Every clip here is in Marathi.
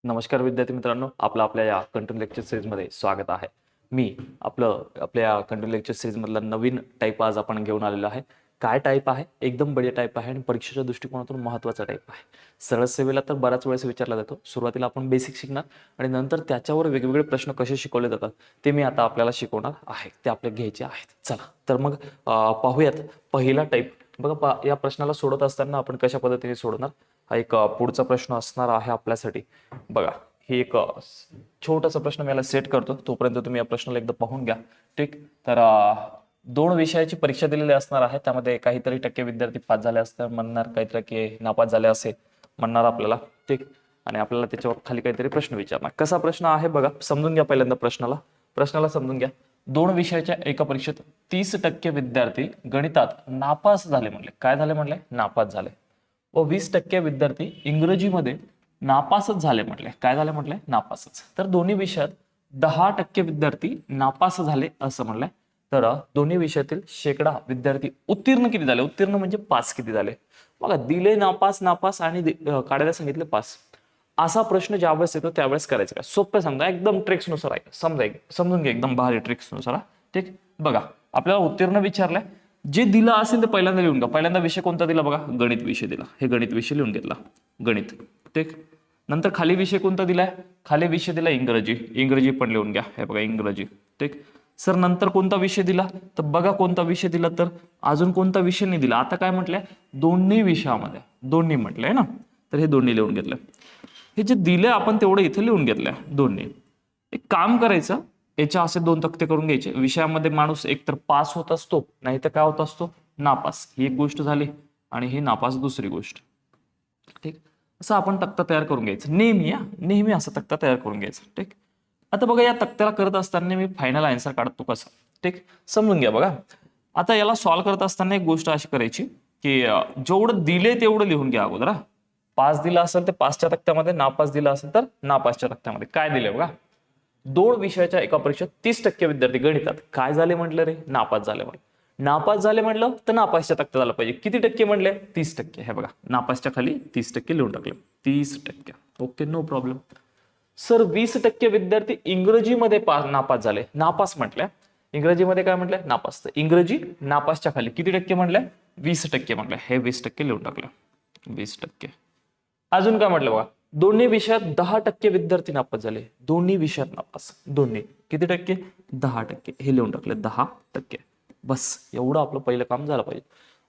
नमस्कार विद्यार्थी मित्रांनो, आपल्या या कंटिन्यू लेक्चर सिरीजमध्ये स्वागत आहे. मी आपल्या कंटिन्यू लेक्चर सिरीजमधला नवीन टाईप आज आपण घेऊन आलेलो आहे. काय टाईप आहे? एकदम बढिया टाईप आहे आणि परीक्षेच्या दृष्टिकोनातून महत्त्वाचा टाईप आहे. सरळ सेवेला तर बऱ्याच वेळेस विचारला जातो. सुरुवातीला आपण बेसिक शिकणार आणि नंतर त्याच्यावर वेगवेगळे प्रश्न कसे शिकवले जातात ते मी आता आपल्याला शिकवणार आहे. ते आपल्याला घ्यायचे आहेत. चला तर मग पाहूयात पहिला टाईप. बघा, या प्रश्नाला सोडत असताना आपण कशा पद्धतीने सोडणार हा एक पुढचा प्रश्न असणार आहे आपल्यासाठी. बघा, ही एक छोटासा प्रश्न मी याला सेट करतो, तोपर्यंत तुम्ही या प्रश्नाला एकदा पाहून घ्या. ठीक, तर दोन विषयाची परीक्षा दिलेली असणार आहे. त्यामध्ये काहीतरी टक्के विद्यार्थी पास झाले असतात म्हणणार, काहीतरी की नापास झाले असे म्हणणार आपल्याला. ठीक, आणि आपल्याला त्याच्यावर खाली काहीतरी प्रश्न विचारणार. कसा प्रश्न आहे बघा, समजून घ्या पहिल्यांदा प्रश्नाला समजून घ्या. दोन विषयाच्या एका परीक्षेत 30% विद्यार्थी गणितात नापास झाले म्हणले. काय झाले म्हणले? नापास झाले. व 20% विद्यार्थी इंग्रजीमध्ये नापासच झाले म्हटले. काय झाले म्हटले? नापासच. तर दोन्ही विषयात 10% विद्यार्थी नापास झाले असं म्हणलंय. तर दोन्ही विषयातील शेकडा विद्यार्थी उत्तीर्ण किती झाले? उत्तीर्ण म्हणजे पास किती झाले? बघा, दिले नापास नापास आणि काढायला सांगितले पास. असा प्रश्न ज्यावेळेस येतो त्यावेळेस करायचं काय? सोपं सांगता, एकदम ट्रिक्सनुसार आहे. समजून घ्या एकदम भारी ट्रिक्सनुसार. ठीक, बघा, आपल्याला उत्तीर्ण विचारलंय. जे दिलं असेल ते पहिल्यांदा लिहून घ्या. पहिल्यांदा विषय कोणता दिला बघा? गणित विषय दिला. हे गणित विषय लिहून घेतला, गणित. ठीक, नंतर खाली विषय कोणता दिलाय? खाली विषय दिला इंग्रजी. इंग्रजी पण लिहून घ्या. हे बघा, इंग्रजी. ठीक, सर नंतर कोणता विषय दिला? तर बघा कोणता विषय दिला. तर अजून कोणता विषय नाही दिला. आता काय म्हटलंय? दोन्ही विषयामध्ये, दोन्ही म्हटलंय ना, तर हे दोन्ही लिहून घेतलं. हे जे दिले आपण तेवढं इथे लिहून घेतलंय, दोन्ही. एक काम करायचं, याच्या असे दोन तक्ते करून घ्यायचे. विषयामध्ये माणूस एकतर पास होत असतो, नाही तर काय होत असतो? नापास. ही एक गोष्ट झाली आणि ही नापास दुसरी गोष्ट. ठीक, असं आपण तक्ता तयार करून घ्यायचं. नेहमी असा तक्ता तयार करून घ्यायचा. ठीक, आता बघा, या तक्त्याला करत असताना मी फायनल आन्सर काढतो कसं. ठीक, समजून घ्या. बघा, आता याला सॉल्व्ह करत असताना एक गोष्ट अशी करायची की जेवढं दिले तेवढं लिहून घ्या अगोदर. पास दिला असेल तर पासच्या तक्त्यामध्ये, नापास दिला असेल तर नापासच्या तक्त्यामध्ये. काय दिले बघा? दोन विषयाच्या एका परीक्षेत 30% विद्यार्थी गणितात काय झाले म्हटलं रे? नापास झाले म्हटलं. नापास झाले म्हटलं तर नापासच्या तक्त्यात झालं पाहिजे. किती टक्के म्हणले? 30%. हे बघा, नापासच्या खाली 30% लिहून टाकले. 30%. Okay, no problem. सर 20% विद्यार्थी इंग्रजीमध्ये नापास झाले. नापास म्हटल्या, इंग्रजीमध्ये काय म्हटलंय? नापास. तर इंग्रजी नापासच्या खाली किती टक्के म्हटलंय? 20% म्हटलंय. हे 20% लिहून टाकलं. 20%. अजून काय म्हटलं बघा? दोन्ही विषयात 10% विद्यार्थी नापास झाले. दोन्ही विषयात नापास. दोन्ही किती टक्के? 10%. हे लिहून टाकले, 10%. बस एवढं आपलं पहिलं काम झालं पाहिजे.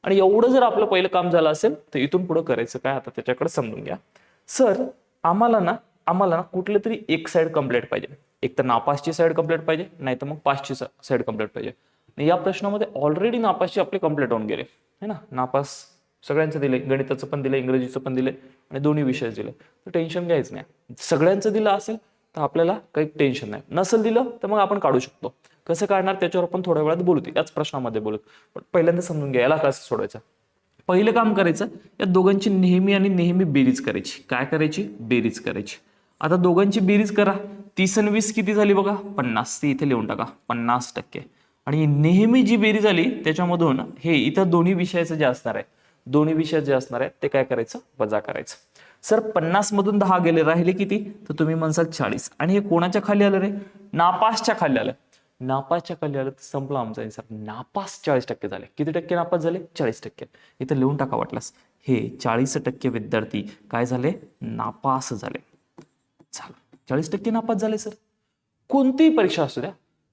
आणि एवढं जर आपलं पहिलं काम झालं असेल तर इथून पुढे करायचं काय आता त्याच्याकडे समजून घ्या. सर आम्हाला ना कुठलं तरी एक साइड कंप्लीट पाहिजे. एक तर नापासची साइड कंप्लीट पाहिजे, नाही तर मग पासची साइड कंप्लीट पाहिजे. या प्रश्नामध्ये ऑलरेडी नापासची आपले कंप्लीट होऊन गेले है ना. नापास सगळ्यांचं दिले, गणिताचं पण दिलं, इंग्रजीचं पण दिले आणि दोन्ही विषय दिले. तर टेन्शन घ्यायचं नाही. सगळ्यांचं दिलं असेल तर आपल्याला काही टेन्शन नाही. नसेल दिलं तर मग आपण काढू शकतो. कसं काढणार त्याच्यावर आपण थोड्या वेळात बोलू, याच प्रश्नामध्ये बोलू. पण पहिल्यांदा समजून घ्या याला कसं सोडवायचं. पहिलं काम करायचं, या दोघांची नेहमी बेरीज करायची. काय करायची? बेरीज करायची. आता दोघांची बेरीज करा. 30 आणि 20 किती झाली बघा? 50. ती इथे लिहून टाका, 50%. आणि नेहमी जी बेरीज आली त्याच्यामधून हे इथं दोन्ही विषयाचं जे असणार आहे, दोन्ही विषयात जे असणार आहे ते काय करायचं? वजा करायचं. सर 50 मधून 10 गेले, राहिले किती? तर तुम्ही म्हणसाल 40. आणि हे कोणाच्या खाली आलं रे? नापासच्या खाली आलं. नापासच्या खाली आलं तर संपला आमचा आन्सर. नापास 40% झाले. किती टक्के नापास झाले? 40%. इथं लिहून टाका वाटल्यास. हे 40% विद्यार्थी काय झाले? नापास झाले. झालं, 40% नापास झाले. सर कोणतीही परीक्षा असू द्या,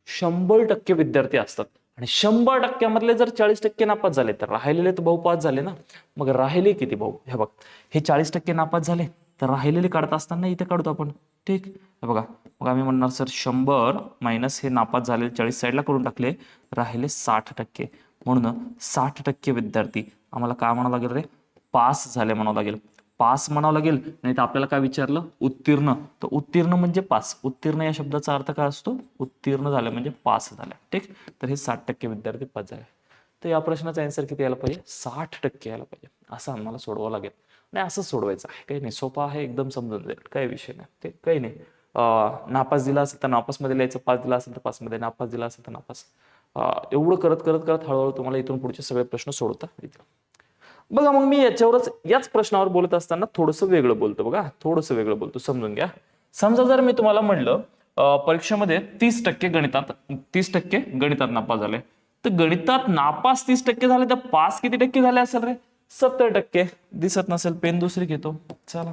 100% विद्यार्थी असतात आणि 100% मधले जर 40% नापास झाले तर राहिलेले तर भाऊ पास झाले ना. मग राहिले किती भाऊ? हे बघ, हे 40% नापास झाले तर राहिलेले काढत असताना इथे काढतो आपण. ठीक, हे बघा, मग आम्ही म्हणणार सर 100 मायनस हे नापास झालेले 40 साईडला करून टाकले, राहिले 60%. म्हणून 60% विद्यार्थी आम्हाला काय म्हणावं लागेल रे? पास झाले म्हणावं लागेल. पास म्हणावं लागेल. नाही तर आपल्याला काय विचारलं? उत्तीर्ण. तर उत्तीर्ण म्हणजे पास. उत्तीर्ण या शब्दाचा अर्थ काय असतो? उत्तीर्ण झालं म्हणजे पास झालं. ठीक, तर हे 60% विद्यार्थी पास झाले. तर या प्रश्नाचा आन्सर किती यायला पाहिजे? 60% यायला पाहिजे. असं आम्हाला सोडवावं लागेल. नाही असं सोडवायचं आहे, काही नाही, सोपं आहे, एकदम समजून जाईल, काही विषय नाही. ते काही नाही. नापास दिला असेल तर नापास मध्ये लिहायचं, पास दिला असेल तर पास मध्ये, नापास दिला असेल तर नापास. एवढं करत करत करत हळूहळू तुम्हाला इथून पुढचे सगळे प्रश्न सोडवता येतील. बघा मग मी याच्यावरच याच प्रश्नावर बोलत असताना थोडंसं वेगळं बोलतो बघा, थोडंसं वेगळं बोलतो, समजून घ्या. समजा जर मी तुम्हाला म्हणलं परीक्षेमध्ये 30% गणितात 30% गणितात नापास झाले, तर गणितात नापास 30% झाले, तर पास किती टक्के झाले असेल रे? 70%. दिसत नसेल पेन दुसरी घेतो, चला.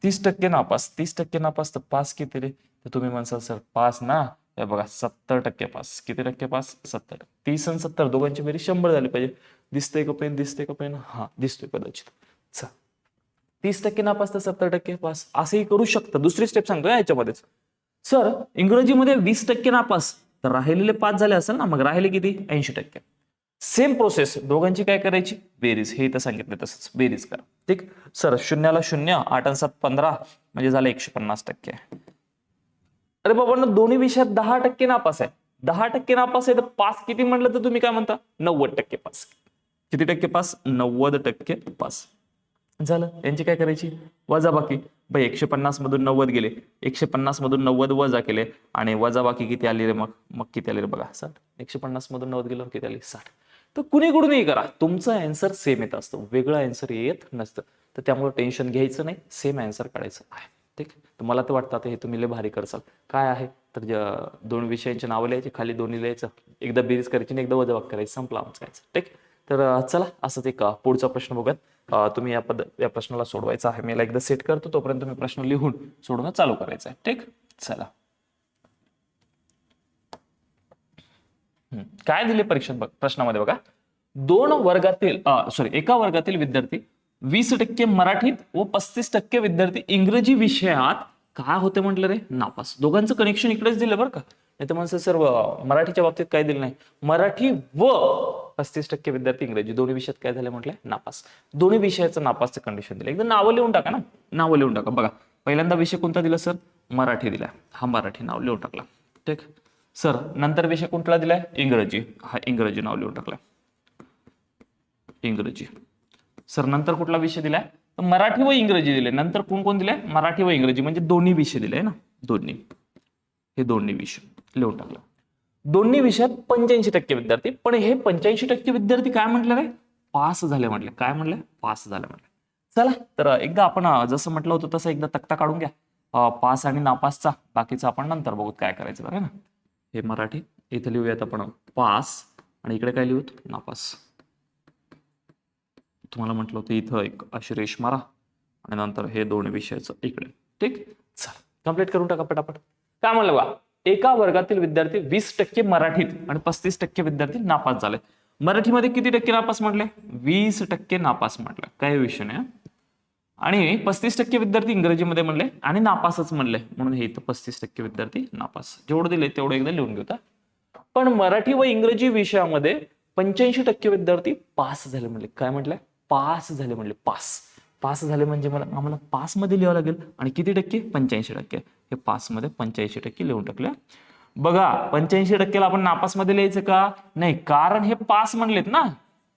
30% नापास, 30% नापास, तर पास किती रे? तर तुम्ही म्हणसाल सर पास ना, हे बघा 70% पास. किती टक्के पास? 70. 30 आणि 70 दोघांची बेरीज 100 झाली पाहिजे. दिसतंय का पेन? दिसतंय का पेन? हा दिसतोय कदाचित. चल, 30% नापास तर 70% पास, असंही करू शकतं. दुसरी स्टेप सांगतो याच्यामध्येच. सर इंग्रजीमध्ये 20% नापास, तर राहिलेले 5 झाले असेल ना, मग राहिले किती? 80%. सेम प्रोसेस दोघांची काय करायची? बेरीज. हे इथं सांगितलं तसंच बेरीज करा. ठीक. सर 0 ला 0, 8 आणि 7 15, म्हणजे झालं 150%. अरे बाबा दोन्ही विषयात 10% नापास आहे. 10% नापास आहे, तर पास किती म्हटलं तर तुम्ही काय म्हणता? 90% पास. किती टक्के पास? 90% पास. झालं. यांची काय करायची? वजाबाकी. भाई 150 मधून 90 गेले, 150 मधून 90 वजा केले, आणि वजाबाकी किती आली रे? मग किती आली रे? बघा 60. 150 मधून 90 गेलं, किती आली? 60. तर कुणीकडूनही करा, तुमचं आन्सर सेम येत असतं, वेगळं आन्सर येत नसतं. तर त्यामुळे टेन्शन घ्यायचं नाही, सेम आन्सर काढायचं आहे. ठीक. तर मला तर वाटतं आता हे तुम्ही लय भारी करसाल. काय आहे तर दोन विषयांची नावं लिहायची, खाली दोन्ही लिहायचं, एकदा बेरीज करायची आणि एकदा वजाबाकी करायचं, संपला आमचं. ठीक. तर चला असंच एक पुढचा प्रश्न बघूयात. तुम्ही या प्रश्नाला सोडवायचा आहे. मी याला एकदा सेट करतो, तोपर्यंत तुम्ही प्रश्न लिहून सोडवणं चालू करायचं आहे. ठीक. चला. काय दिले परीक्षेत प्रश्नामध्ये बघा, एका वर्गातील विद्यार्थी 20% मराठीत व 35% विद्यार्थी इंग्रजी विषयात काय होते म्हटलं रे? नापास. दोघांचं कनेक्शन इकडेच दिलं बरं का. नाही तर म्हणसे सर मराठीच्या बाबतीत काय दिलं नाही. मराठी व 35% विद्यार्थी इंग्रजी दोन्ही विषयात काय झाले म्हटलंय? नापास. दोन्ही विषयाचं नापासचं कंडिशन दिलं. एकदा नावं लिहून टाका ना, नावं लिहून टाका. बघा पहिल्यांदा विषय कोणता दिला सर? मराठी दिला. हा मराठी नाव लिहून टाकला. ठीक. सर नंतर विषय कोणता दिलाय? इंग्रजी. हा इंग्रजी नाव लिहून टाकलाय, इंग्रजी. सर नंतर कुठला विषय दिलाय? मराठी व इंग्रजी दिले. नंतर कोण कोण दिले? मराठी व इंग्रजी, म्हणजे दोन्ही विषय दिले ना, दोन्ही. हे दोन्ही विषय लिहून टाकलं. दोन्ही विषयात 85% विद्यार्थी. पण हे 85% विद्यार्थी काय म्हटलं रे? पास झाले म्हटले. काय म्हटले? पास झाले म्हटले. चला तर एकदा आपण जसं म्हटलं होतं तसं एकदा तक्ता काढून घ्या पास आणि नापासचा. बाकीचं आपण नंतर बघू काय करायचं, बरं ना. हे मराठी इथे लिहूयात आपण पास, आणि इकडे काय लिहूत? नापास. तुम्हाला म्हटलं होतं इथं एक अशी रेष मारा, आणि नंतर हे दोन विषयाचं इकडे. ठीक. चला कम्प्लीट करून टाका पटापट. काय म्हणलं बा, एका वर्गातील विद्यार्थी 20% मराठीत आणि 35% विद्यार्थी नापास झाले. मराठीमध्ये किती टक्के नापास म्हटले? 20% नापास म्हटलं, काही विषय नाही. आणि 35% विद्यार्थी इंग्रजीमध्ये म्हणले आणि नापासच म्हणले, म्हणून हे इथं 35% विद्यार्थी नापास. जेवढं दिले तेवढं एकदा लिहून घेऊता. पण मराठी व इंग्रजी विषयामध्ये 85% विद्यार्थी पास झाले म्हणले. काय म्हटलंय? पास झाले म्हणले. पास. पास झाले म्हणजे आम्हाला पास मध्ये लिहावं लागेल. आणि किती टक्के? 85%. हे पास मध्ये 85% लिहून टाकले. बघा 85%ला आपण नापास मध्ये लिहायचं का? नाही, कारण हे पास म्हणलेत ना,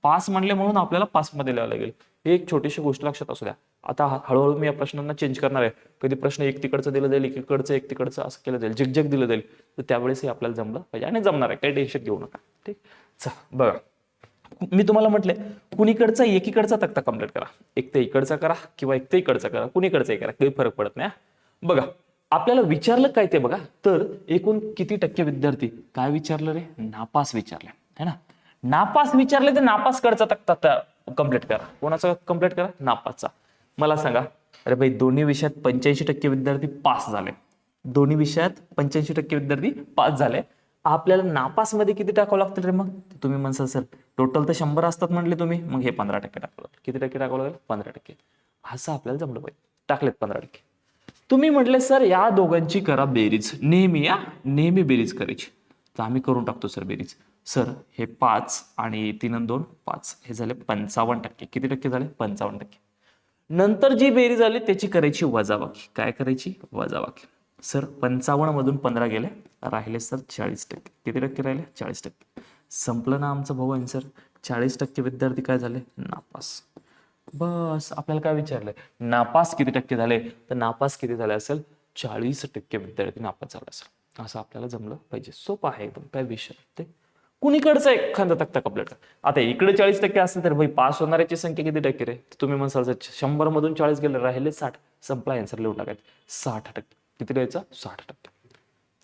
पास म्हणले म्हणून आपल्याला पास मध्ये लिहावं लागेल. ही एक छोटीशी गोष्ट लक्षात असू द्या. आता हळूहळू मी या प्रश्नांना चेंज करणार आहे. कधी प्रश्न एक तिकडचं दिलं जाईल, एकीकडचं एक तिकडचं असं केलं जाईल, झिकझॅक दिलं जाईल. तर त्यावेळेस आपल्याला जमलं पाहिजे, आणि जमणार आहे, काही टेन्शन घेऊ नका. ठीक. चला बघा, मी तुम्हाला म्हटलंय कुणीकडचा एकीकडचा तक्ता कम्प्लीट करा. एक तर इकडचा करा किंवा एक तर इकडचा करा, कुणीकडचाही करा, काही फरक पडत नाही. बघा आपल्याला विचारलं काय ते बघा, तर एकूण किती टक्के विद्यार्थी काय विचारलं रे? नापास विचारले है ना. नापास विचारले तर नापास कडचा तक्ता कम्प्लीट करा. कोणाचा कम्प्लीट करा? नापासचा. मला सांगा, अरे भाई दोन्ही विषयात 85% विद्यार्थी पास झाले. दोन्ही विषयात 85% विद्यार्थी पास झाले. आपल्याला नापास मध्ये किती टाकावं लागतील रे? मग तुम्ही म्हणसाल सर टोटल तर 100 असतात म्हटले तुम्ही, मग हे 15% टाकावं लागेल. किती टक्के टाकावं लागेल? 15%. असं आपल्याला जमलं पाहिजे. टाकलेत 15%. तुम्ही म्हटले सर या दोघांची करा बेरीज. नेहमी बेरीज करायची. तर आम्ही करून टाकतो सर बेरीज. सर हे 5 आणि 3 आणि 2 5, हे झाले 55%. किती टक्के झाले? 55%. नंतर जी बेरीज आली त्याची करायची वजाबाकी. काय करायची? वजाबाकी. सर 55 मधून 15 गेले, राहिले सर 40%. किती टक्के राहिले? 40%. संपलं ना आमचं भाऊ आन्सर. 40% विद्यार्थी काय झाले? नापास. बस. आपल्याला काय विचारलंय? नापास किती टक्के झाले? तर नापास किती झाले असेल? 40% विद्यार्थी नापास झाला असेल. असं आपल्याला जमलं पाहिजे. सोपं आहे एकदम, काय विषय ते. कुणीकडचा एखादा तक्ता कंप्लीट करा. आता इकडे 40% असेल तर भाई पास होणाऱ्याची संख्या किती टक्के रे? तुम्ही म्हणसाल 100 मधून 40 गेले, राहिले 60. संपला, आन्सर लिहून टाकायचं 60%. किती द्यायचं? 60%.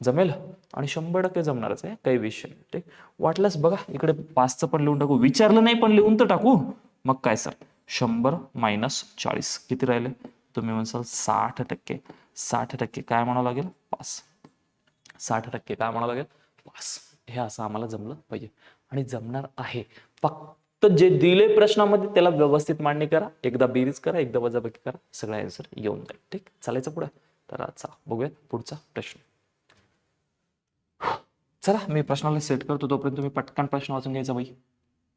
जमेल आणि 100% जमणारच आहे, काही विषय नाही. ठीक, वाटलंच बघा इकडे 5चं पण लिहून टाकू, विचारलं नाही पण लिहून तर टाकू. मग काय सर, 100 मायनस 40 किती राहिले? तुम्ही म्हणसाल 60%. 60% काय म्हणावं लागेल? पास. 60% काय म्हणावं लागेल? पास. हे असं आम्हाला जमलं पाहिजे आणि जमणार आहे. फक्त जे दिले प्रश्नामध्ये त्याला व्यवस्थित मांडणी करा, एकदा बेरीज करा, एकदा वजाबाकी करा, सगळं आन्सर येऊन जाईल. ठीक, चालायचं पुढे. तर आजचा बघूयात पुढचा प्रश्न. चला मी प्रश्नाला सेट करतो, तोपर्यंत तुम्ही पटकन प्रश्न वाचून घ्यायचा. बाई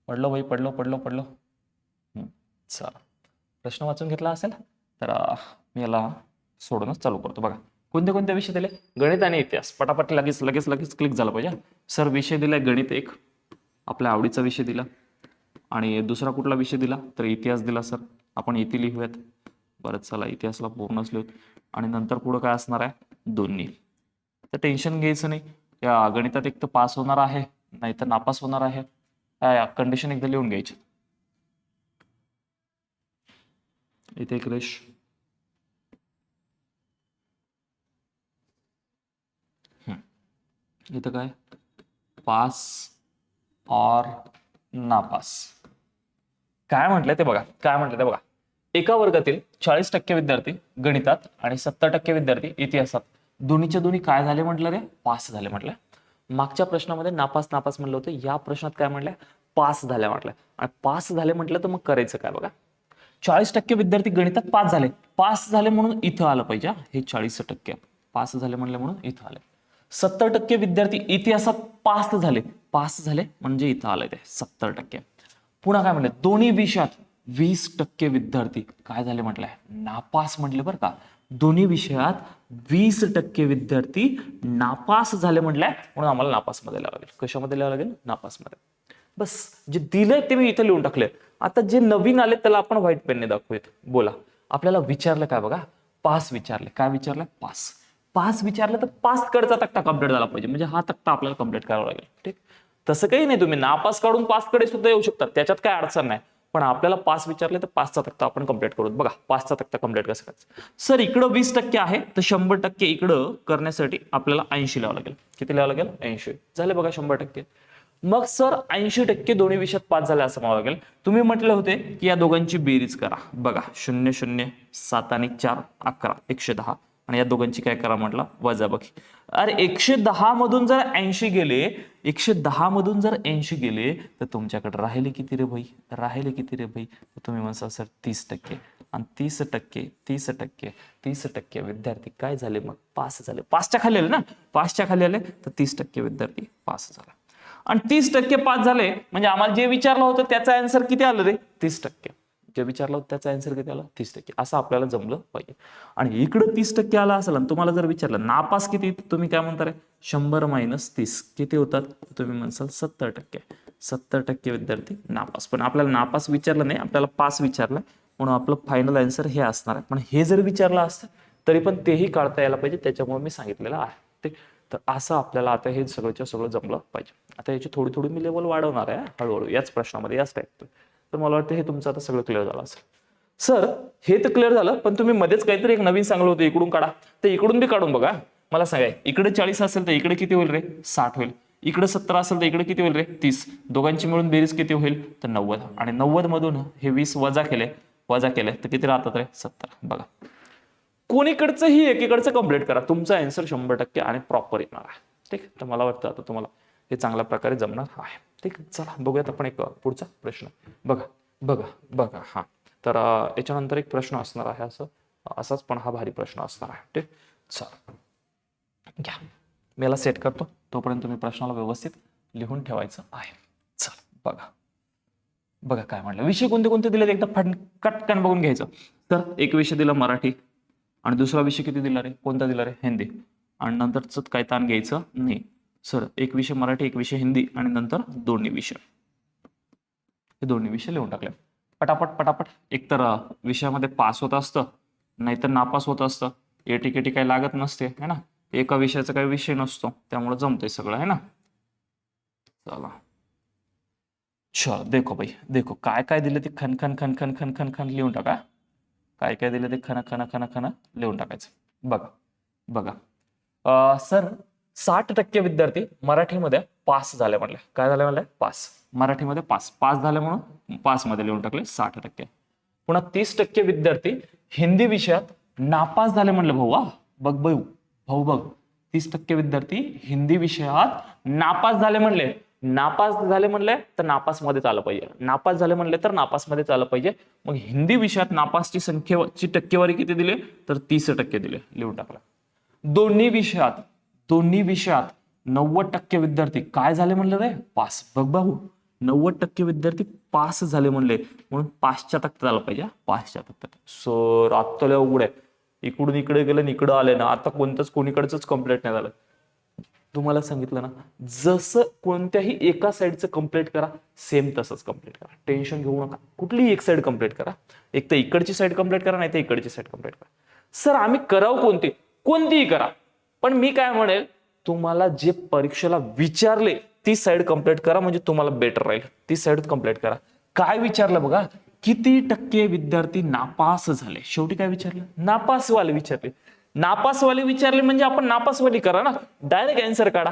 पडलो, बाई पडलो पडलो पडलो. चला, प्रश्न वाचून घेतला असेल तर मी याला सोडूनच चालू करतो. बघा कोणते कोणते विषय दिले? गणित आणि इतिहास. पटापट लगेच लगेच लगेच क्लिक झाला पाहिजे. सर विषय दिलाय गणित एक, आपल्या आवडीचा विषय दिला. आणि दुसरा कुठला विषय दिला? तर इतिहास दिला सर. आपण इथे लिहूयात. बरं चला इतिहासला पूर्णच लिहूत. आणि नंतर पुढं काय असणार आहे? दोन्ही. तर टेन्शन घ्यायचं नाही. या गणितात एक तर पास होणार आहे, नाही तर नापास होणार आहे. कंडिशन एकदा लिहून घ्यायची. इथे एक रेष, इथं काय? पास और नापास. काय म्हटलंय ते बघा, काय म्हटलंय ते बघा. एका वर्गातील 40% विद्यार्थी गणितात आणि 70% विद्यार्थी इतिहासात दोन्हीच्या दोन्ही काय झाले म्हटलं रे? पास झाले म्हटलं. मागच्या प्रश्नामध्ये नापास नापास म्हणलं होतं, या प्रश्नात काय म्हटलंय? पास झाल्या म्हटलं. आणि पास झाले म्हटलं तर मग करायचं काय बघा. 40% विद्यार्थी गणितात पास झाले. पास झाले म्हणून इथं आलं पाहिजे. हे 40% पास झाले म्हणलं म्हणून इथं आले. 70% विद्यार्थी इतिहासात पास झाले. पास झाले म्हणजे इथं आलंय ते 70%. पुन्हा काय म्हटलं? दोन्ही विषयात 20% विद्यार्थी काय झाले म्हटलंय? नापास म्हटले बरं का. दोन्ही विषयात 20% विद्यार्थी नापास झाले म्हटलंय, म्हणून आम्हाला नापास मध्ये लिहावं लागेल. कशामध्ये लिहावं लागेल? नापास मध्ये. बस, जे दिलंय ते मी इथे लिहून टाकले. आता जे नवीन आले त्याला आपण व्हाईट पेनने दाखवूयात. बोला, आपल्याला विचारलं काय बघा? पास विचारले. काय विचारलं? पास. पास विचारलं तर पास कडचा तक्ता कंप्लीट झाला पाहिजे, म्हणजे हा तक्ता आपल्याला कंप्लीट करावा लागेल. ठीक, तसं काही नाही, तुम्ही नापास काढून पास कडे सुद्धा येऊ शकतात, त्याच्यात काय अडचण नाही. पण आपल्याला पास विचारले तर पासचा तक्ता आपण कंप्लीट करू. बघा पासचा तक्ता कंप्लीट कसं करायचं. सर इकडं 20% आहे तर 100% इकडं करण्यासाठी आपल्याला 80 लिहावं लागेल. किती लिहावं लागेल? 80 झाले बघा 100%. मग सर 80% दोन्ही विषयात पास झाले असं म्हणावं लागेल. तुम्ही म्हटले होते की या दोघांची बेरीज करा. बघा 0 0 7 आणि 4 11 110. आणि या दोघांची काय करा म्हटलं? वजाबाकी. अरे 110 मधून जर 80 गेले, 110 मधून जर 80 गेले तर तुमच्याकडे राहिले किती रे भाई? राहिले किती रे भाई? तुम्ही म्हणसा सर 30%. आणि 30%, 30%, 30% विद्यार्थी काय झाले? मग पास झाले. पासच्या खाली आले ना, पासच्या खाली आले तर 30% विद्यार्थी पास झाला. आणि 30% पास झाले म्हणजे आम्हाला जे विचारलं होतं त्याचा आन्सर किती आलं रे? 30%. जे विचारलं होतं त्याचा आन्सर किती आला? 30%. असं आपल्याला जमलं पाहिजे. आणि इकडं 30% आला असेल आणि तुम्हाला जर विचारलं नापास किती, तुम्ही काय म्हणता रे? 100 मायनस 30 किती होतात? तुम्ही म्हणसाल 70%. 70% विद्यार्थी नापास. पण आपल्याला नापास विचारलं नाही, आपल्याला पास विचारलं, म्हणून आपलं फायनल आन्सर हे असणार आहे. पण हे जर विचारलं असतं तरी पण तेही काढता यायला पाहिजे, त्याच्यामुळे मी सांगितलेलं आहे. ठीक, तर असं आपल्याला आता हे सगळंच्या सगळं जमलं पाहिजे. आता याची थोडी थोडी मी लेवल वाढवणार आहे हळूहळू याच प्रश्नामध्ये, याच टाईप. तर मला वाटतं हे तुमचं आता सगळं क्लिअर झालं असेल. सर हे तर क्लिअर झालं, पण तुम्ही मध्येच काहीतरी एक नवीन सांगलं होतं इकडून काढा, तर इकडून बी काढून बघा. मला सांगाय इकडे 40 असेल तर इकडे किती होईल रे? 60 होईल. इकडे 70 असेल तर इकडे किती होईल रे? 30. दोघांची मिळून बेरीज किती होईल? तर 90. आणि 90 मधून हे 20 वजा केले तर किती राहतात रे? 70. बघा कोणीकडचंही एकीकडचं कंप्लीट करा, तुमचा आन्सर 100% आणि प्रॉपर येणार आहे. ठीक, तर मला वाटतं आता तुम्हाला हे चांगल्या प्रकारे जमणार आहे. ठीक, चला बघूयात आपण एक पुढचा प्रश्न. बघा बघा बघा हा, तर याच्यानंतर एक प्रश्न असणार आहे असाच पण हा भारी प्रश्न असणार आहे. ठीक, चला घ्या, मी याला सेट करतो, तोपर्यंत तुम्ही प्रश्नाला व्यवस्थित लिहून ठेवायचं आहे. चला बघा बघा काय म्हटलं. विषय कोणते कोणते दिले एकदा कटकन बघून घ्यायचं. तर एक विषय दिला मराठी, आणि दुसरा विषय किती दिला रे? कोणता दिला रे? हिंदी. आणि नंतरच काही ताण घ्यायचं नाही. सर एक विषय मराठी, एक विषय हिंदी, आणि नंतर दोन्ही विषय. हे दोन्ही विषय लिहून टाकले पटापट पटापट. एकतर विषयामध्ये पास होत असतं, नाहीतर नापास होत असतं. एटीकेटी काही लागत नसते है ना, एका विषयाचा काही विषय नसतो, त्यामुळे जमतंय सगळं है ना. चला चलो देखो भाई, देखो काय काय दिलं ते खन खन खन खन खन खन खन लिहून टाका. काय काय दिलं ते खन खन खन खन लिहून टाकायचं. बघा बघा सर 60% विद्यार्थी मराठीमध्ये पास झाले म्हणले. काय झाले म्हणले? पास. मराठीमध्ये पास. पास झाले म्हणून पास मध्ये लिहून टाकले 60%. पुन्हा 30% विद्यार्थी हिंदी विषयात नापास झाले म्हणले. भाऊ वा, बघ भाऊ, भाऊ बघ, 30% विद्यार्थी हिंदी विषयात नापास झाले म्हणले. नापास झाले म्हणले तर नापास मध्ये आलं पाहिजे. नापास झाले म्हणले तर नापास मध्ये आलं पाहिजे. मग हिंदी विषयात नापासची संख्येची टक्केवारी किती दिली? तर 30% दिले. लिहून टाकला. दोन्ही विषयात 90% विद्यार्थी काय झाले म्हणले रे? पास. बघ भाऊ, 90% विद्यार्थी पास झाले म्हणले, म्हणून पासच्या तक्त्यात आलं पाहिजे. पासच्या तक्त्यात. सर आता लय अवघड आहे. इकडून इकडे गेलं आणि इकडं आले ना, आता कोणतंच कोणीकडचंच कम्प्लीट नाही झालं. तुम्हाला सांगितलं ना, जसं कोणत्याही एका साईडचं कम्प्लीट करा, सेम तसंच कम्प्लीट करा. टेन्शन घेऊ नका. कुठलीही एक साईड कम्प्लीट करा. एक तर इकडची साईड कम्प्लीट करा, नाही तर इकडची साईड कम्प्लीट करा. सर आम्ही करावं कोणती? कोणतीही करा. पण मी काय म्हणेल, तुम्हाला जे परीक्षेला विचारले ती साईड कम्प्लीट करा, म्हणजे तुम्हाला बेटर राहील. ती साईड कम्प्लीट करा. काय विचारलं बघा, किती टक्के विद्यार्थी नापास झाले? शेवटी काय विचारलं? नापासवाले विचारले. नापासवाले विचारले म्हणजे आपण नापासवाली करा ना, डायरेक्ट आन्सर काढा.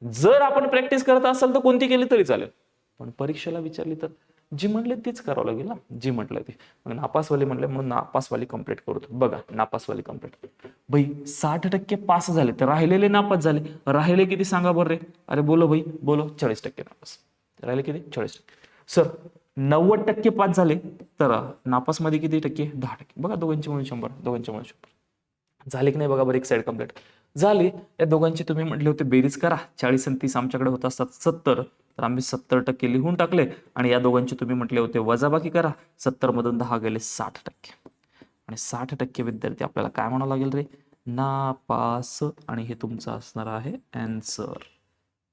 जर आपण प्रॅक्टिस करत असाल तर कोणती केली तरी चालेल, पण परीक्षेला विचारली तर जी म्हणले तीच करावं लागेल ना, जी म्हटलं ते. मग नापासवाली म्हणले म्हणून नापासवाली कम्प्लीट करू. बघा नापासवाली कम्प्लीट. भाई 60% पास झाले तर राहिलेले नापास झाले. राहिले किती सांगा बरं रे? अरे बोलो भाई बोलो. 40% नापास. राहिले किती? 40%. सर 90% पास झाले तर नापास मध्ये किती टक्के? 10%. बघा दोघांची म्हणून 100, दोघांची म्हणून 100 झाले की नाही? बघा बरं, एक साईड कम्प्लीट झाली. या दोघांची तुम्ही म्हटले होते बेरीज करा. 40 आणि 30 आमच्याकडे होत असतात 70, तर आम्ही 70% लिहून टाकले. आणि या दोघांची तुम्ही म्हटले होते वजाबाकी करा. 70 मधून 10 गेले 60%. आणि 60% विद्यार्थी आपल्याला काय म्हणावं लागेल रे? नापास. आणि हे तुमचं असणार आहे आन्सर.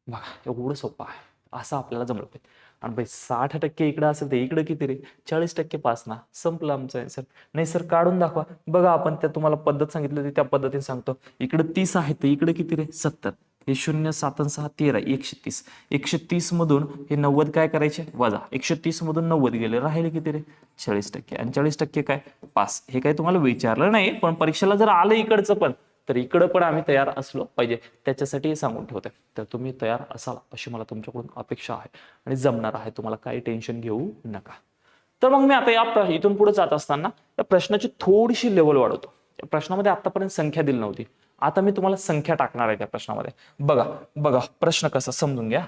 बघा एवढं सोपं आहे. असं आपल्याला जमलं पाहिजे. आणि भाई 60% इकडे असेल तर इकडे किती रे? 40% पास ना. संपलं आमचं आन्सर. नाही सर काढून दाखवा. बघा आपण त्या तुम्हाला पद्धत सांगितली होती त्या पद्धतीने सांगतो. इकडे 30 आहे तर इकडे किती रे? 70. हे 0 7 आणि 6 13, 130. 130 मधून हे 90 काय करायचे? वजा. 130 मधून 90 गेले, राहिले किती रे? 40%. आणि 40% काय? पास. हे काय तुम्हाला विचारलं नाही, पण परीक्षेला जर आलं इकडचं पण, तर इकडं पण आम्ही तयार असलो पाहिजे. त्याच्यासाठी सांगून ठेवते. तर तुम्ही तयार असाल अशी मला तुमच्याकडून अपेक्षा आहे आणि जमणार आहे. तुम्हाला काही टेन्शन घेऊ नका. तर मग मी आता इथून पुढे जात असताना या प्रश्नाची थोडीशी लेवल वाढवतो. या प्रश्नामध्ये आतापर्यंत संख्या दिली नव्हती. आता मी तुम्हाला संख्या टाकणार आहे त्या प्रश्नामध्ये. बघा बघा प्रश्न कसा समजून घ्या.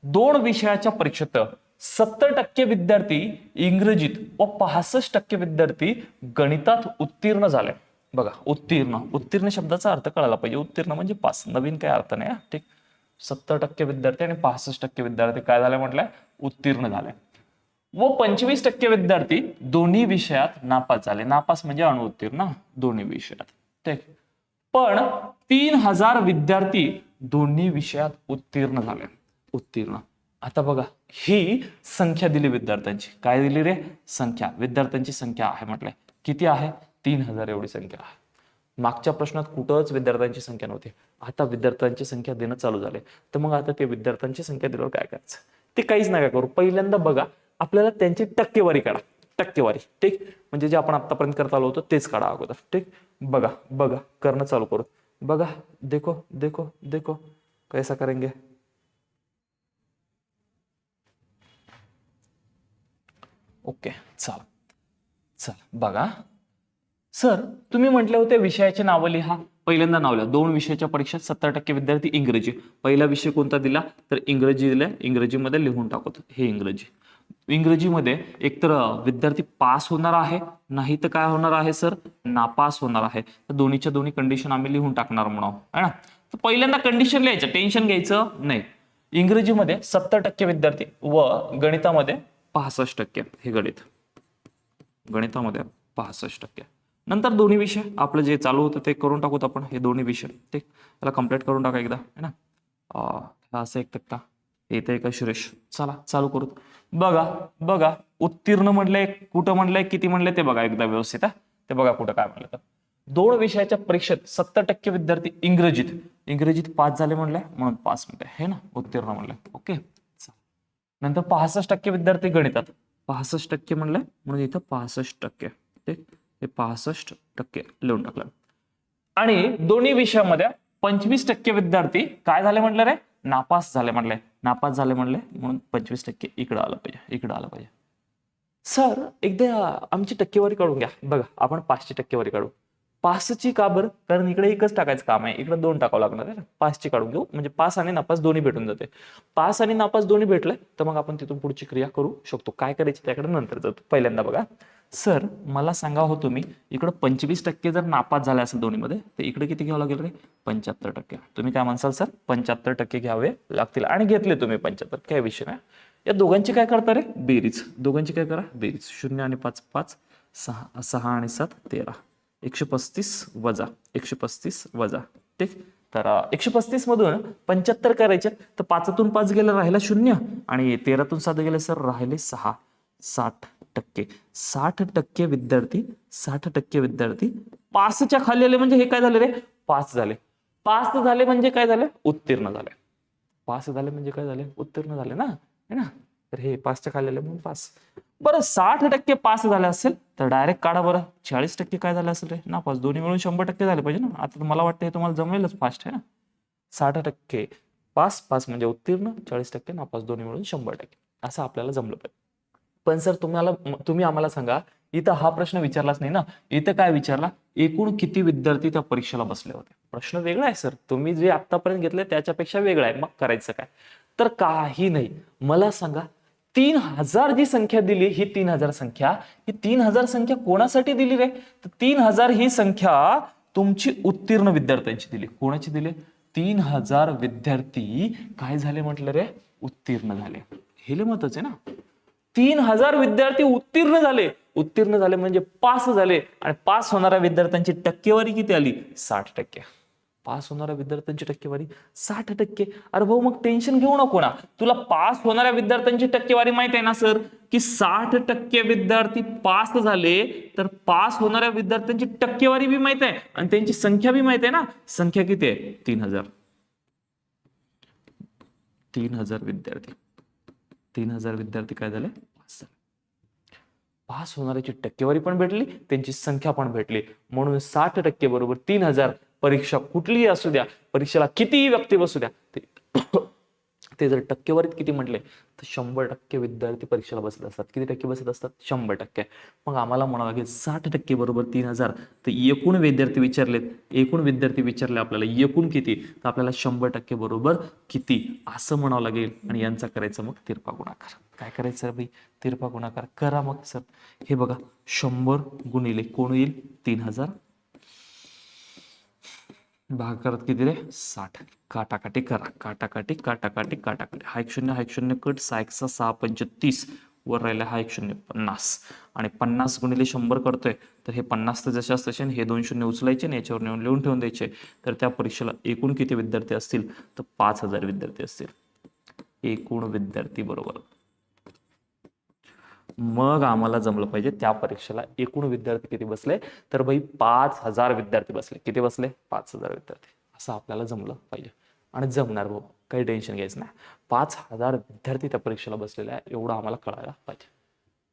2 विषयाच्या परीक्षेत 70% विद्यार्थी इंग्रजीत व 65% विद्यार्थी गणितात उत्तीर्ण झाले. बघा उत्तीर्ण शब्दाचा अर्थ कळायला पाहिजे. उत्तीर्ण म्हणजे पास. नवीन काय अर्थ नाही. ठीक. 70% विद्यार्थी आणि 65% विद्यार्थी काय झाले म्हटलंय? उत्तीर्ण झाले. व 25% विद्यार्थी दोन्ही विषयात नापास झाले. नापास म्हणजे अणुउत्तीर्ण दोन्ही विषयात. ठीक. पण 3000 विद्यार्थी दोन्ही विषयात उत्तीर्ण झाले. उत्तीर्ण. आता बघा ही संख्या दिली विद्यार्थ्यांची. काय दिली रे? संख्या. विद्यार्थ्यांची संख्या आहे म्हटलंय. किती आहे? 3000 एवढी संख्या आहे. मागच्या प्रश्नात कुठंच विद्यार्थ्यांची संख्या नव्हती. आता विद्यार्थ्यांची संख्या देणं चालू झाले. तर मग आता ते विद्यार्थ्यांची संख्या दिल्यावर काय करायचं? ते काहीच नका करू. पहिल्यांदा बघा आपल्याला त्यांची टक्केवारी काढा. टक्केवारी. ठीक. म्हणजे जे आपण आतापर्यंत करत आलो होतो तेच काढा अगोदर. ठीक. बघा बघा करणं चालू करू. बघा देखो देखो देखो कैसा करेंगे. ओके चल चल बघा. सर तुम्ही म्हटले होते विषयाचे नावं लिहा. पहिल्यांदा नाव लिहा. 2 विषयाच्या परीक्षेत 70% विद्यार्थी इंग्रजी. पहिला विषय कोणता दिला? तर इंग्रजी दिला. इंग्रजीमध्ये लिहून टाकतो. हे इंग्रजी. इंग्रजीमध्ये एकतर विद्यार्थी पास होणार आहे, नाही तर काय होणार आहे सर? नापास होणार आहे. तर दोन्हीच्या दोन्ही कंडिशन आम्ही लिहून टाकणार म्हणून है ना. तर पहिल्यांदा कंडिशन लिहायचं, टेन्शन घ्यायचं नाही. इंग्रजीमध्ये 70% विद्यार्थी व गणितामध्ये 65%. हे गणितामध्ये 65%. नंतर दोन्ही विषय आपलं जे चालू होतं ते करून टाकूत आपण. हे दोन्ही विषय ठीक. त्याला कम्प्लीट करून टाका एकदा है ना. असं एक तक्ता येते का सुरेश? चला चालू करू. बघा बघा उत्तीर्ण म्हणलंय, कुठं म्हणलंय, किती म्हणलंय ते बघा एकदा व्यवस्थित. ते बघा कुठं काय म्हणलं तर 2 विषयाच्या परीक्षेत 70% विद्यार्थी इंग्रजीत पास झाले म्हणलंय म्हणून पास म्हणलंय हे ना. उत्तीर्ण म्हणलंय. ओके. नंतर 65% विद्यार्थी गणितात, 65% म्हणलंय म्हणून इथं 65%, ठीक, हे 65% लिहून टाकलं. आणि दोन्ही विषयामध्ये 25% विद्यार्थी काय झाले म्हटलं रे, नापास झाले म्हटले, नापास झाले म्हणले म्हणून 25% इकडं आलं पाहिजे, इकडं आलं पाहिजे. सर एकदा आमची टक्केवारी काढून घ्या. बघा आपण 5ची टक्केवारी काढू. 5ची का बरं, कारण इकडे एकच टाकायचं काम आहे, इकडे 2 टाकावं लागणार आहे ना. 5ची काढून घेऊ म्हणजे पास आणि नापास दोन्ही भेटून जाते. पास आणि नापास दोन्ही भेटले तर मग आपण तिथून पुढची क्रिया करू शकतो. काय करायची त्याकडे नंतर जातो. पहिल्यांदा बघा सर मला सांगा हो तुम्ही, इकडे 25% जर नापास झाले असेल दोन्हीमध्ये तर इकडे किती घ्यावं लागेल रे, 75%. तुम्ही काय म्हणसाल सर, 75% घ्यावे लागतील आणि घेतले तुम्ही 75, काय विषय नाही. या दोघांची काय करता रे, बेरीज. दोघांची काय करा, बेरीज. 0 आणि 5 5, 6 आणि 7 13, 135 वजा 135 वजा, ठीक. तर 135 मधून 75 करायचे तर 5तून 5 गेलं राहिला 0 आणि 13तून 7 गेले सर राहिले 6, 60%. 60% विद्यार्थी, 60% विद्यार्थी पासच्या खाली आले म्हणजे हे काय झाले रे, पास झाले. पास झाले म्हणजे काय झाले, उत्तीर्ण झाले. पास झाले म्हणजे काय झाले, उत्तीर्ण झाले ना, है ना. तर हे 5च्या खाली आले म्हणून पास. बरं 60% पास झाले असेल तर डायरेक्ट काढा बरं, 40% काय झाले असेल रे, नापास. दोन्ही मिळून 100% झाले पाहिजे ना. आता मला वाटतं हे तुम्हाला जमलेलंच फास्ट आहे ना. 60% पास, पास म्हणजे उत्तीर्ण, 40% नापास, दोन्ही मिळून 100%, असं आपल्याला जमलं पाहिजे. पण सर तुम्ही आम्हाला सांगा, इथं हा प्रश्न विचारलाच नाही ना. इथं काय विचारला, एकूण किती विद्यार्थी त्या परीक्षेला बसले होते. प्रश्न वेगळा आहे सर, तुम्ही जे आतापर्यंत घेतले त्याच्यापेक्षा वेगळा आहे. मग करायचं काय, तर काही नाही. मला सांगा 3000 जी संख्या दिली, ही 3000 संख्या, ही 3000 संख्या कोणासाठी दिली रे, तर 3000 ही संख्या तुमची उत्तीर्ण विद्यार्थ्यांची दिली. कोणाची दिली, 3000 विद्यार्थी काय झाले म्हटलं रे, उत्तीर्ण झाले. हे लय महत्वाचं आहे ना. 3000 विद्यार्थी उत्तीर्ण झाले. उत्तीर्ण झाले म्हणजे पास झाले आणि पास होणाऱ्या विद्यार्थ्यांची टक्केवारी किती आली, 60%. पास होणाऱ्या विद्यार्थ्यांची टक्केवारी 60%. अरे भाऊ मग टेन्शन घेऊ नको ना, तुला पास होणाऱ्या विद्यार्थ्यांची टक्केवारी माहित आहे ना सर, की 60% विद्यार्थी पास झाले तर पास होणाऱ्या विद्यार्थ्यांची टक्केवारी बी माहित आहे आणि त्यांची संख्या बी माहित आहे ना. संख्या किती आहे, 3000. 3000 विद्यार्थी, 3000 विद्यार्थी काय झाले, पास झाले. पास होणाऱ्याची टक्केवारी पण भेटली, त्यांची संख्या पण भेटली, म्हणून 60% बरोबर 3000. परीक्षा कुठलीही असू द्या, परीक्षेला कितीही व्यक्ती बसू द्या, ते जर टक्केवारीत किती म्हटले तर 100% विद्यार्थी परीक्षेला बसत असतात. किती टक्के बसत असतात, 100%. मग आम्हाला म्हणावं लागेल 60% बरोबर 3000, तर एकूण विद्यार्थी विचारलेत, एकूण विद्यार्थी विचारले आपल्याला एकूण किती, तर आपल्याला 100% बरोबर किती असं म्हणावं लागेल. आणि यांचा करायचा मग तिरपा गुणाकार. काय करायचं भाई, तिरपा गुणाकार करा मग सर. हे बघा 100 गुणिले कोण येईल, 3000 भाग करत किती रे, 60. काटाकाटी करा, काटाकाटी काटाकाटी काटाकाटी. हा 1 0, हा 1 0 कट, 6 1 6 5 30, वर राहिला हा 1 0 50. आणि 50 गुणिले 100 करतोय तर हे 50 तर जशाच तसे, हे 2 0 उचलायचे आणि याच्यावर नेऊन लिहून ठेवून द्यायचे. तर त्या परीक्षेला एकूण किती विद्यार्थी असतील, तर 5000 विद्यार्थी असतील. एकूण विद्यार्थी बरोबर. मग आम्हाला जमलं पाहिजे त्या परीक्षेला एकूण विद्यार्थी किती बसले, तर भाई 5000 विद्यार्थी बसले. किती बसले, 5000 विद्यार्थी. असं आपल्याला जमलं पाहिजे आणि जमणार भाऊ, काही टेन्शन घ्यायचं नाही. 5000 विद्यार्थी त्या परीक्षेला बसलेले आहे, एवढं आम्हाला कळायला पाहिजे.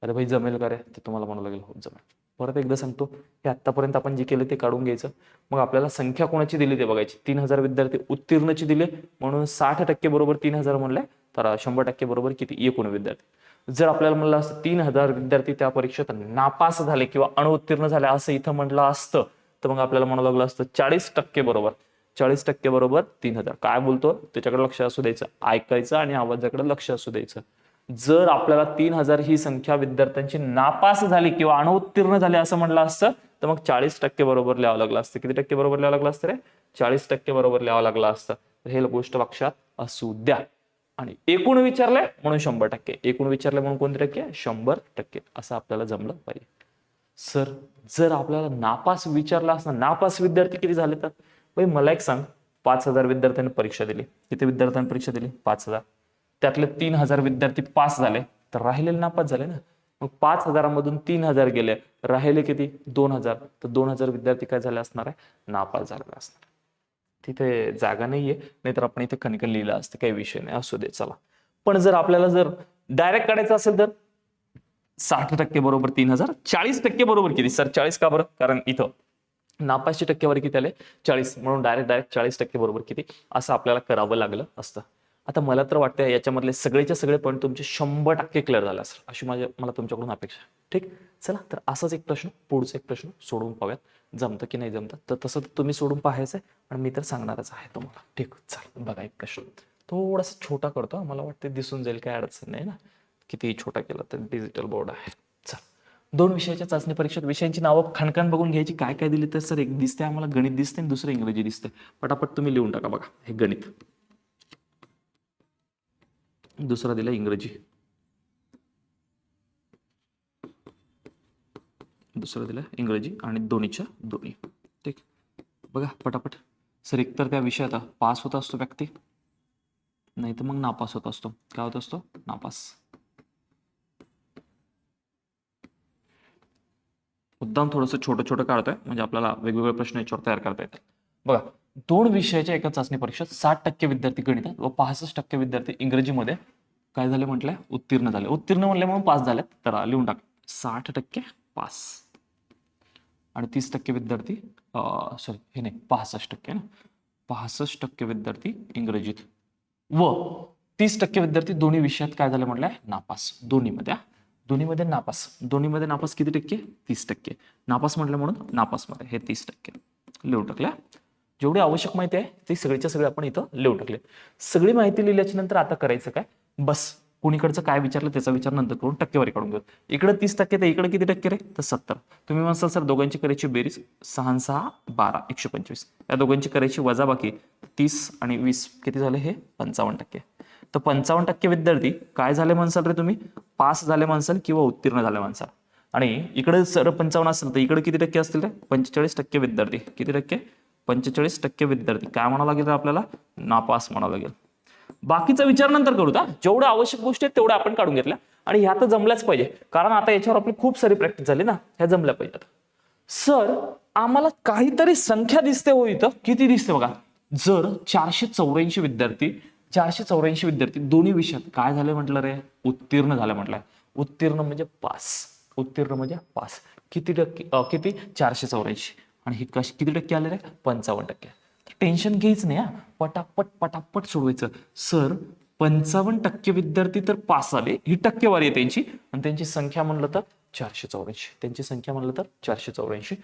अरे भाई जमेल का रे, ते तुम्हाला म्हणावं लागेल हो जमेल. परत एकदा सांगतो, हे आतापर्यंत आपण जे केलं ते काढून घ्यायचं. मग आपल्याला संख्या कोणाची दिली ते बघायची. 3000 विद्यार्थी उत्तीर्णची दिले म्हणून 60% बरोबर 3000 म्हणले, तर 100% बरोबर किती, एकूण विद्यार्थी. जर आपल्याला म्हणलं असतं 3000 विद्यार्थी त्या परीक्षेत नापास झाले किंवा अणुत्तीर्ण झाले असं इथं म्हटलं असतं, तर मग आपल्याला म्हणावं लागलं असतं 40% बरोबर. 40% बरोबर 3000. काय बोलतो त्याच्याकडे लक्ष असू द्यायचं, ऐकायचं आणि आवाजाकडे लक्ष असू द्यायचं. जर आपल्याला 3000 ही संख्या विद्यार्थ्यांची नापास झाली किंवा अणुत्तीर्ण झाले असं म्हटलं असतं, तर मग 40% बरोबर लिहावं लागलं असतं. किती टक्के बरोबर लिहावं लागलं असतं रे, 40% बरोबर लिहावं लागलं असतं. तर हे गोष्ट लक्षात असू द्या. आणि एकूण विचारलंय म्हणून 100%, एकूण विचारलंय म्हणून कोणते टक्के, 100%. असं आपल्याला जमलं पाहिजे. सर जर आपल्याला नापास विचारला असता, नापास विद्यार्थी किती झाले, तर भाई मला एक सांग, 5000 विद्यार्थ्यांनी परीक्षा दिली. किती विद्यार्थ्यांनी परीक्षा दिली, 5000. त्यातले 3000 विद्यार्थी पास झाले, तर राहिलेले नापास झाले ना. मग 5000 मधून 3000 गेले, राहिले किती, 2000. तर 2000 विद्यार्थी काय झाले असणार आहे, नापास झालेले असणार. तिथे जागा नाहीये, नाहीतर आपण इथे खणखण लिहिलं असतं, काही विषय नाही, असू दे चला. पण जर आपल्याला डायरेक्ट काढायचं असेल तर 60% बरोबर 3000, 40% बरोबर किती सर? 40 का बरं? कारण इथं नापासची टक्केवारी किती आले? 40, म्हणून डायरेक्ट 40% बरोबर किती असं आपल्याला करावं लागलं असतं. आता मला तर वाटतं याच्यामधले सगळेच्या सगळे पॉईंट तुमचे 100% क्लिअर झाले असेल अशी मला तुमच्याकडून अपेक्षा आहे. ठीक, चला तर असाच एक प्रश्न, पुढचा एक प्रश्न सोडवून पाहूयात, जमतं की नाही जमतं. तर तसं तुम्ही सोडून पाहायचं आहे आणि मी तर सांगणारच आहे तुम्हाला. ठीक, चला बघा एक प्रश्न थोडासा छोटा करतो, मला वाटतं दिसून जाईल, काय अडचण नाही ना. कितीही छोटा केला तर डिजिटल बोर्ड आहे. चल, 2 विषयाच्या चाचणी परीक्षेत विषयांची नावं खानखान बघून घ्यायची. काय काय दिली तर सर? एक दिसते आम्हाला गणित दिसते आणि दुसरं इंग्रजी दिसते. पटापट तुम्ही लिहून टाका. बघा, हे गणित, दुसरा दिला इंग्रजी, दुसरं दिलं इंग्रजी आणि दोन्हीच्या दोन्ही. ठीक, बघा पटापट. सर एकतर त्या विषयात पास होत असतो व्यक्ती, नाही तर मग नापास होत असतो. काय होत असतो? नापास. मुद्दाम थोडंसं छोटं छोटं काढतोय म्हणजे आपल्याला वेगवेगळे प्रश्न याच्यावर तयार करता येतात. बघा, 2 विषयाच्या एका चाचणी परीक्षेत 60% विद्यार्थी गणितात व 65% विद्यार्थी इंग्रजीमध्ये काय झाले म्हटलंय? उत्तीर्ण झाले. उत्तीर्ण म्हणले म्हणून पास झालेत. तर लिहून टाक 60% पास आणि 30% विद्यार्थी सॉरी हे नाही 65% ना, 65% विद्यार्थी इंग्रजीत व 30% विद्यार्थी दोन्ही विषयात काय झाले म्हटलंय? नापास. दोन्हीमध्ये दोन्हीमध्ये नापास. दोन्हीमध्ये नापास किती टक्के? 30%. नापास म्हटलं म्हणून नापासमध्ये हे 30% लिहून टाकल्या. जेवढी आवश्यक माहिती आहे ती सगळीच्या सगळी आपण इथं लिहून टाकले. सगळी माहिती लिहिल्याच्या नंतर आता करायचं काय? बस कुणीकडचं काय विचारलं त्याचा विचार नंतर करून टक्केवारी काढून घेऊ. इकडे 30% तर इकडे किती टक्के रे? तर 70. तुम्ही म्हणसाल सर दोघांची करायची बेरीज 6 6 12 125. या दोघांची करायची वजाबाकी 30 आणि 20 किती झाले? हे 55%. तर 55% विद्यार्थी काय झाले म्हणसाल रे तुम्ही? पास झाले म्हणसाल किंवा उत्तीर्ण झाले म्हणसाल. आणि इकडे सर 55 असेल तर इकडे किती टक्के असतील रे? 45% विद्यार्थी. किती टक्के? 45% विद्यार्थी काय म्हणावं लागेल आपल्याला? नापास म्हणावं लागेल. बाकीचा विचार नंतर करू. जेवढ्या आवश्यक गोष्टी आहेत तेवढ्या आपण काढून घेतल्या आणि ह्या तर जमल्याच पाहिजे, कारण आता याच्यावर आपली खूप सारी प्रॅक्टिस झाली ना, ह्या जमल्या पाहिजेत. सर आम्हाला काहीतरी संख्या दिसते हो इथं. किती दिसते बघा? जर 484 विद्यार्थी दोन्ही विषयात काय झाले म्हटलं रे? उत्तीर्ण झाले म्हटलंय. उत्तीर्ण म्हणजे पास. उत्तीर्ण म्हणजे पास. किती टक्के? किती? 484. आणि हे किती टक्के आले रे? 55%. टेन्शन घ्यायच नाही हा, पटापट पटापट सोडवायचं. सर 55% विद्यार्थी तर पास झाले, ही टक्केवारी आहे त्यांची, आणि त्यांची संख्या म्हणलं तर 484. त्यांची संख्या म्हणलं तर 484.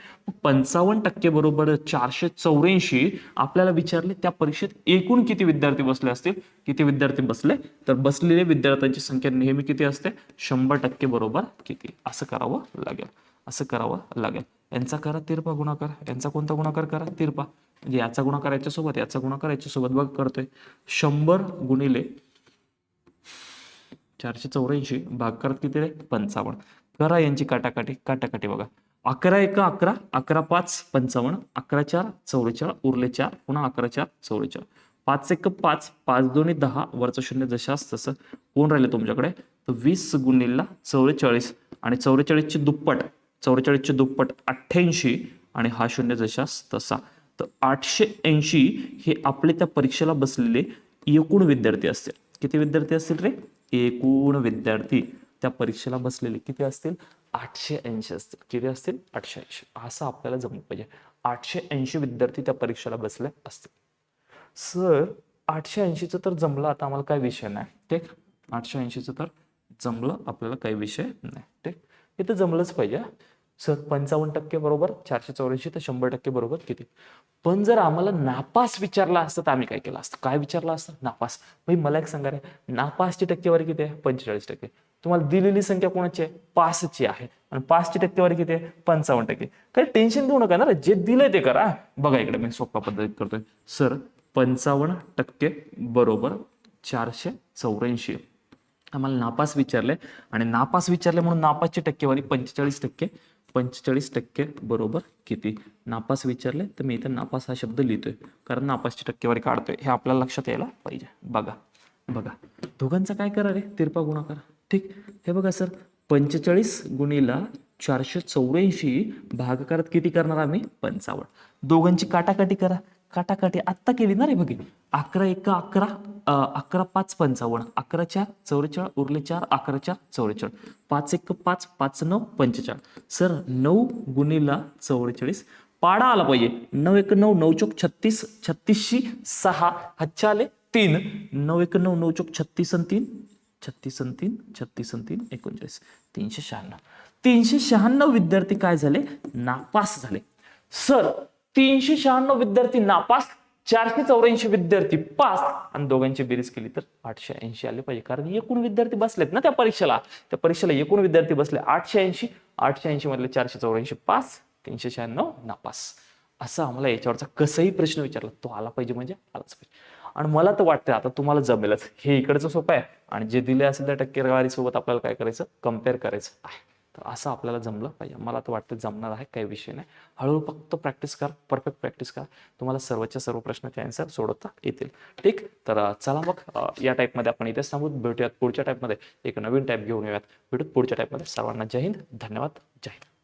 55% बरोबर 484. आपल्याला विचारले त्या परीक्षेत एकूण किती विद्यार्थी बसले असतील? किती विद्यार्थी बसले? तर बसलेल्या विद्यार्थ्यांची संख्या नेहमी किती असते? 100% बरोबर किती? असं करावं लागेल. असं करावं लागेल. यांचा करा तिरपा गुणाकार. यांचा कोणता गुणाकार करा? तिरपा. म्हणजे याचा गुणाकार याच्यासोबत, याचा गुणाकार याच्यासोबत. बघ करतोय 100 गुणिले 484 भाग करत किती रे? 55. करा यांची काटाकाटी. काटाकाटी बघा, 11 1 11, 11 5 55, 11 4 44, उरले 4, पुन्हा 11 4 44, 5 1 5, 5 2 10, वरचं शून्य जशाच तसं. कोण राहिले तुमच्याकडे? तर 20 गुणिले 44 आणि 44 ची दुप्पट, 44 ची दुप्पट 88 आणि हा शून्य जशाच तसा. तर 880 हे आपले त्या परीक्षेला बसलेले एकूण विद्यार्थी असतील. किती विद्यार्थी असतील रे? एकूण विद्यार्थी त्या परीक्षेला बसलेले किती असतील? 880 असतील. किती असतील? 880. असं आपल्याला जमलं पाहिजे. 880 विद्यार्थी त्या परीक्षेला बसले असतील. सर 880च तर जमलं, आता आम्हाला काय विषय नाही. ठीक, 880च तर जमलं, आपल्याला काही विषय नाही. ठीक, हे तर जमलंच पाहिजे. सर 55% बरोबर 484 तर 100% बरोबर किती? पण जर आम्हाला नापास विचारला असतं तर आम्ही काय केलं असतं? काय विचारलं असतं? नापास. भाई मला एक सांगा रे, नापासची टक्केवारी किती आहे? 45%. तुम्हाला दिलेली संख्या कोणाची आहे? पासची आहे. आणि पासची टक्केवारी किती आहे? 55%. काही टेन्शन घेऊ नका ना, जे दिलंय ते करा. बघा इकडे मी सोप्या पद्धतीत करतोय. सर 55% बरोबर 484. आम्हाला नापास विचारले आणि नापास विचारले म्हणून नापासची टक्केवारी 45%. 45% बरोबर किती? नापास विचारले तर मी इथे नापास हा शब्द लिहितोय, कारण नापासची टक्केवारी काढतोय. हे आपल्याला लक्षात यायला पाहिजे. बघा बघा, दोघांचा काय करा रे? तिरपा गुणाकार. ठीक, हे बघा सर, 45 गुणिला 484 भागाकारात किती करणार आम्ही? 55. दोघांची काटाकाटी करा. काटाकाटी आत्ता केली ना रे? बघे 11 1 11, 11 5 55, 11 44 उरले 4, 11 44, 5 1 5, 5 9 45. सर 9 गुणिला 44 पाडा आला पाहिजे. 9 1 9 9 चौक 36, 36शी 6 हातच्या आले 3, 9 1 9 9 चौक 36 आणि 3, 36 आणि 3, 36 आणि 3 39, 396. 396 विद्यार्थी काय झाले? नापास झाले. सर 396 विद्यार्थी नापास, 484 विद्यार्थी पास आणि दोघांची बेरीज केली तर 880 आले पाहिजे. कारण एकूण विद्यार्थी बसलेत ना त्या परीक्षेला एकूण विद्यार्थी बसले 880. 880 मधले 484 पास, 396 नापास. असं आम्हाला याच्यावरचा कसंही प्रश्न विचारला तो आला पाहिजे म्हणजे आलाच पाहिजे. आणि मला तर वाटतं आता तुम्हाला जमेलच. हे इकडचं सोपं आहे आणि जे दिले असेल त्या टक्केवारी सोबत आपल्याला काय करायचं, कम्पेअर करायचं आहे. तर असं आपल्याला जमलं पाहिजे. मला तर वाटतं जमणार आहे, काही विषय नाही. हळूहळू फक्त प्रॅक्टिस करा, परफेक्ट प्रॅक्टिस करा, तुम्हाला सर्वच्या सर्व प्रश्नाचे आन्सर सोडवता येतील. ठीक, तर चला मग या टाईपमध्ये आपण इथेच थांबू. भेटूयात पुढच्या टाईपमध्ये, एक नवीन टाईप घेऊन येऊयात. भेटूत पुढच्या टाईपमध्ये. सर्वांना जय हिंद, धन्यवाद, जय हिंद.